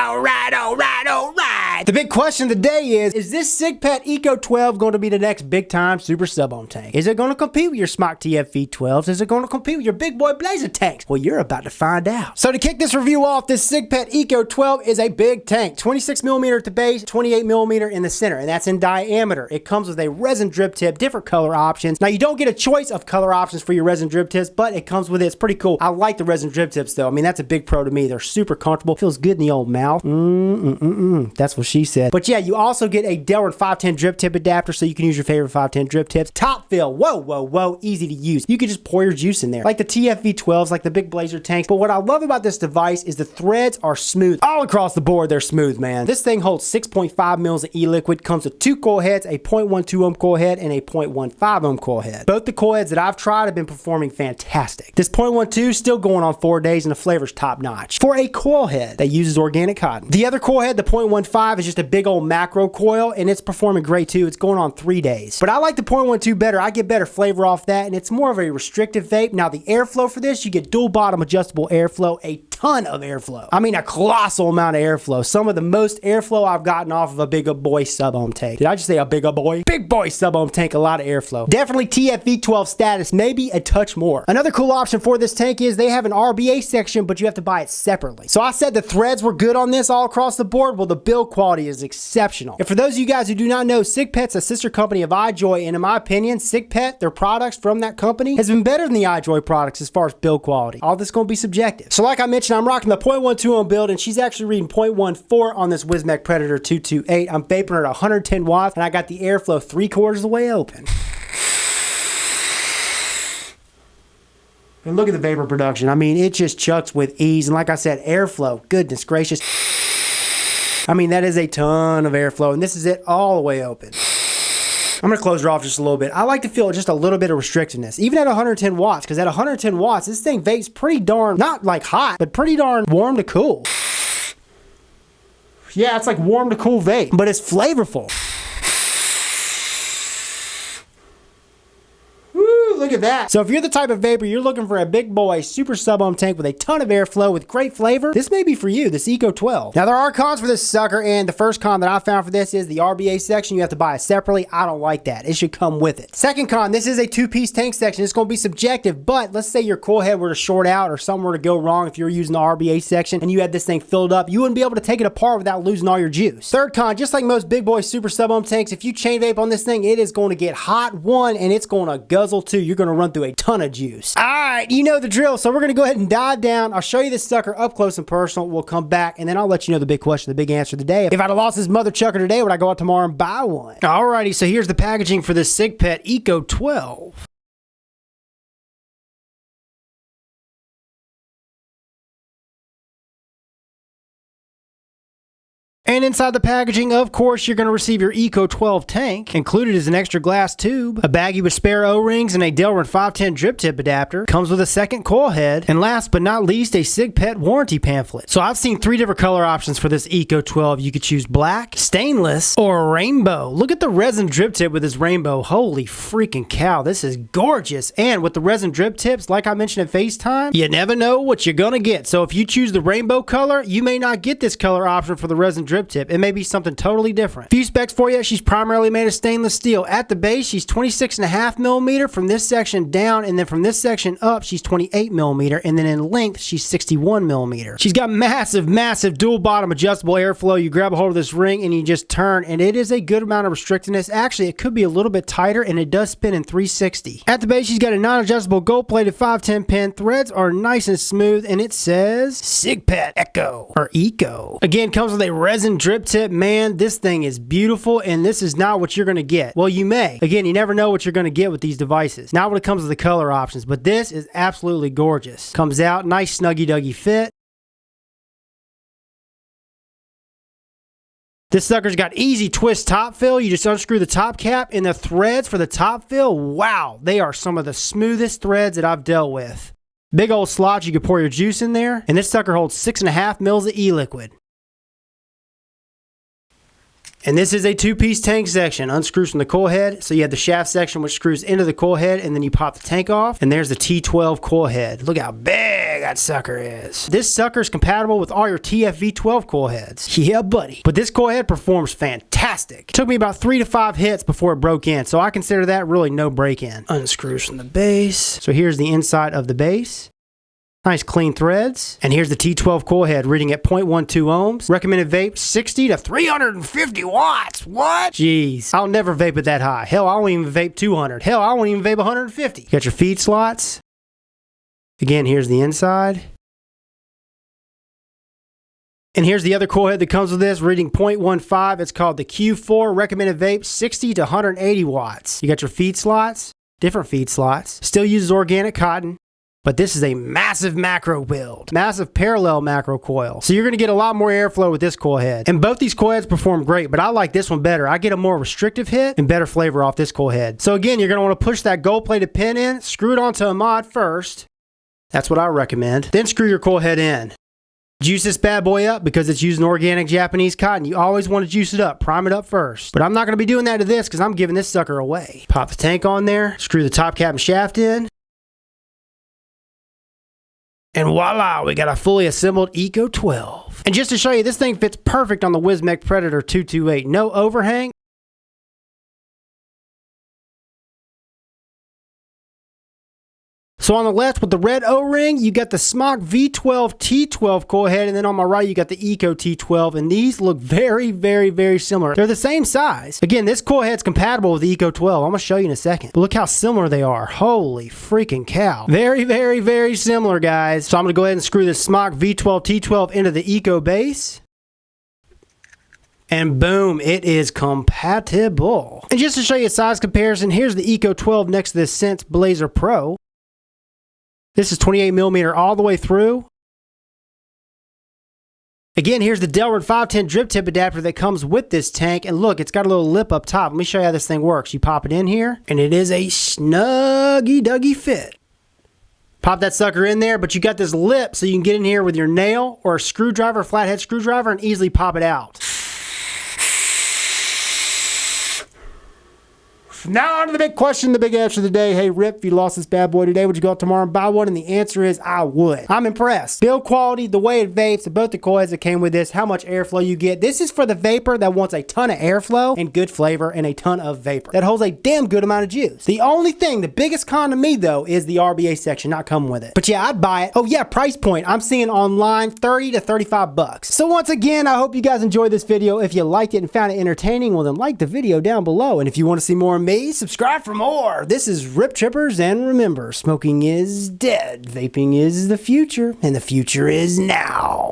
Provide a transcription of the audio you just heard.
alright, alright, alright. The big question of the day is this CIGPET Eco 12 going to be the next big time super sub-ohm tank? Is it going to compete with your SMOK TFV12s? Is it going to compete with your big boy Blazer tanks? Well, you're about to find out. So to kick this review off, this CIGPET Eco 12 is a big tank. 26mm at the base, 28mm in the center, and that's in diameter. It comes with a resin drip tip, different color options. Now, you don't get a choice of color options for your resin drip tips, but it comes with it. It's pretty cool. I like the resin drip tips, though. I mean, that's a big pro to me. They're super comfortable. Feels good in the old mouth. That's what she said. But yeah, you also get a Delrin 510 drip tip adapter, so you can use your favorite 510 drip tips. Top fill. Whoa, whoa, whoa. Easy to use. You can just pour your juice in there. Like the TFV12s, like the big Blazer tanks. But what I love about this device is the threads are smooth. All across the board, they're smooth, man. This thing holds 6.5 mils of e-liquid. Comes with two coil heads, a 0.12 ohm coil head and a 0.15 ohm coil head. Both the coil heads that I've tried have been performing fantastic. This 0.12 is still going on 4 days and the flavor's top notch. For a coil head that uses organic cotton. The other coil head, the 0.15, is just a big old macro coil and it's performing great too. It's going on 3 days. But I like the 0.12 better. I get better flavor off that and it's more of a restrictive vape. Now the airflow for this, you get dual bottom adjustable airflow, a ton of airflow. I mean a colossal amount of airflow. Some of the most airflow I've gotten off of a bigger boy sub-ohm tank. Did I just say a bigger boy? Big boy sub-ohm tank, a lot of airflow. Definitely TFV12 status, maybe a touch more. Another cool option for this tank is they have an RBA section, but you have to buy it separately. So I said the threads were good on this all across the board. Well, the build quality is exceptional. And for those of you guys who do not know, CIGPET's a sister company of iJoy, and in my opinion, CIGPET, their products from that company, has been better than the iJoy products as far as build quality. All this is going to be subjective. So like I mentioned, I'm rocking the 0.12 ohm build, and she's actually reading 0.14 on this Wismec Predator 228. I'm vaping her at 110 watts, and I got the airflow 3/4 of the way open. And look at the vapor production. I mean, it just chucks with ease. And like I said, airflow, goodness gracious. I mean, that is a ton of airflow, and this is it all the way open. I'm gonna close her off just a little bit. I like to feel just a little bit of restrictiveness, even at 110 watts, because at 110 watts, this thing vapes pretty darn, not like hot, but pretty darn warm to cool. Yeah, it's like warm to cool vape, but it's flavorful. Look at that. So if you're the type of vapor, you're looking for a big boy super sub-ohm tank with a ton of airflow with great flavor, this may be for you, this Eco 12. Now there are cons for this sucker, and the first con that I found for this is the RBA section. You have to buy it separately. I don't like that. It should come with it. Second con, this is a two-piece tank section. It's going to be subjective, but let's say your coil head were to short out or something were to go wrong if you were using the RBA section and you had this thing filled up, you wouldn't be able to take it apart without losing all your juice. Third con, just like most big boy super sub-ohm tanks, if you chain vape on this thing, it is going to get hot, one, and it's going to guzzle, two. You're going to run through a ton of juice. All right, you know the drill. So we're going to go ahead and dive down. I'll show you this sucker up close and personal. We'll come back and then I'll let you know the big question, the big answer of the day. If I'd have lost this mother chucker today, would I go out tomorrow and buy one? Alrighty, so here's the packaging for this CIGPET Eco 12. And inside the packaging, of course, you're going to receive your Eco 12 tank. Included is an extra glass tube, a baggie with spare O-rings, and a Delrin 510 drip tip adapter. Comes with a second coil head. And last but not least, a CIGPET warranty pamphlet. So I've seen 3 different color options for this Eco 12. You could choose black, stainless, or rainbow. Look at the resin drip tip with this rainbow. Holy freaking cow, this is gorgeous. And with the resin drip tips, like I mentioned at FaceTime, you never know what you're going to get. So if you choose the rainbow color, you may not get this color option for the resin drip tip. It may be something totally different. Few specs for you. She's primarily made of stainless steel. At the base, she's 26.5mm from this section down, and then from this section up, she's 28mm, and then in length, she's 61mm. She's got massive dual bottom adjustable airflow. You grab a hold of this ring and you just turn, and it is a good amount of restrictiveness. Actually, it could be a little bit tighter, and it does spin in 360. At the base, she's got a non-adjustable gold-plated 510 pin. Threads are nice and smooth, and it says CIGPET Echo or Eco. Again, comes with a resin drip tip. Man, this thing is beautiful, and this is not what you're going to get. Well, you may. Again, you never know what you're going to get with these devices. Not when it comes to the color options, but this is absolutely gorgeous. Comes out, nice snuggy-duggy fit. This sucker's got easy twist top fill. You just unscrew the top cap, and the threads for the top fill, wow, they are some of the smoothest threads that I've dealt with. Big old slots, you can pour your juice in there, and this sucker holds 6.5 mils of e-liquid. And this is a two-piece tank section. Unscrews from the coil head. So you have the shaft section which screws into the coil head, and then you pop the tank off. And there's the T12 coil head. Look how big that sucker is. This sucker is compatible with all your TFV12 coil heads. Yeah, buddy. But this coil head performs fantastic. It took me about 3 to 5 hits before it broke in, so I consider that really no break-in. Unscrews from the base. So here's the inside of the base. Nice clean threads. And here's the T12 coil head reading at 0.12 ohms. Recommended vape 60 to 350 watts. What? Jeez. I'll never vape it that high. Hell, I won't even vape 200. Hell, I won't even vape 150. You got your feed slots. Again, here's the inside. And here's the other coil head that comes with this, reading 0.15. It's called the Q4. Recommended vape 60 to 180 watts. You got your feed slots. Different feed slots. Still uses organic cotton. But this is a massive macro build. Massive parallel macro coil. So you're going to get a lot more airflow with this coil head. And both these coil heads perform great, but I like this one better. I get a more restrictive hit and better flavor off this coil head. So again, you're going to want to push that gold-plated pin in, screw it onto a mod first. That's what I recommend. Then screw your coil head in. Juice this bad boy up because it's using organic Japanese cotton. You always want to juice it up. Prime it up first. But I'm not going to be doing that to this because I'm giving this sucker away. Pop the tank on there. Screw the top cap and shaft in. And voila, we got a fully assembled Eco 12. And just to show you, this thing fits perfect on the Wismec Predator 228. No overhang. So on the left with the red O-ring, you got the SMOK V12 T12 coil head, and then on my right you got the Eco T12, and these look very, very, very similar. They're the same size. Again, this coil head's compatible with the Eco 12. I'm going to show you in a second. But look how similar they are. Holy freaking cow. Very, very, very similar, guys. So I'm going to go ahead and screw this SMOK V12 T12 into the Eco base. And boom, it is compatible. And just to show you a size comparison, here's the Eco 12 next to the Sense Blazer Pro. This is 28mm all the way through. Again, here's the Delrin 510 drip tip adapter that comes with this tank. And look, it's got a little lip up top. Let me show you how this thing works. You pop it in here, and it is a snuggy-duggy fit. Pop that sucker in there, but you got this lip so you can get in here with your nail or a screwdriver, flathead screwdriver, and easily pop it out. Now on to the big question, the big answer of the day. Hey, Rip, if you lost this bad boy today, would you go out tomorrow and buy one? And the answer is I would. I'm impressed. Build quality, the way it vapes, and both the coils that came with this, how much airflow you get. This is for the vapor that wants a ton of airflow and good flavor and a ton of vapor. That holds a damn good amount of juice. The only thing, the biggest con to me though, is the RBA section not coming with it. But yeah, I'd buy it. Oh yeah, price point. I'm seeing online 30 to 35 bucks. So once again, I hope you guys enjoyed this video. If you liked it and found it entertaining, well then like the video down below. And if you want to see more of me, subscribe for more. This is Rip Trippers, and remember, smoking is dead, vaping is the future, and the future is now.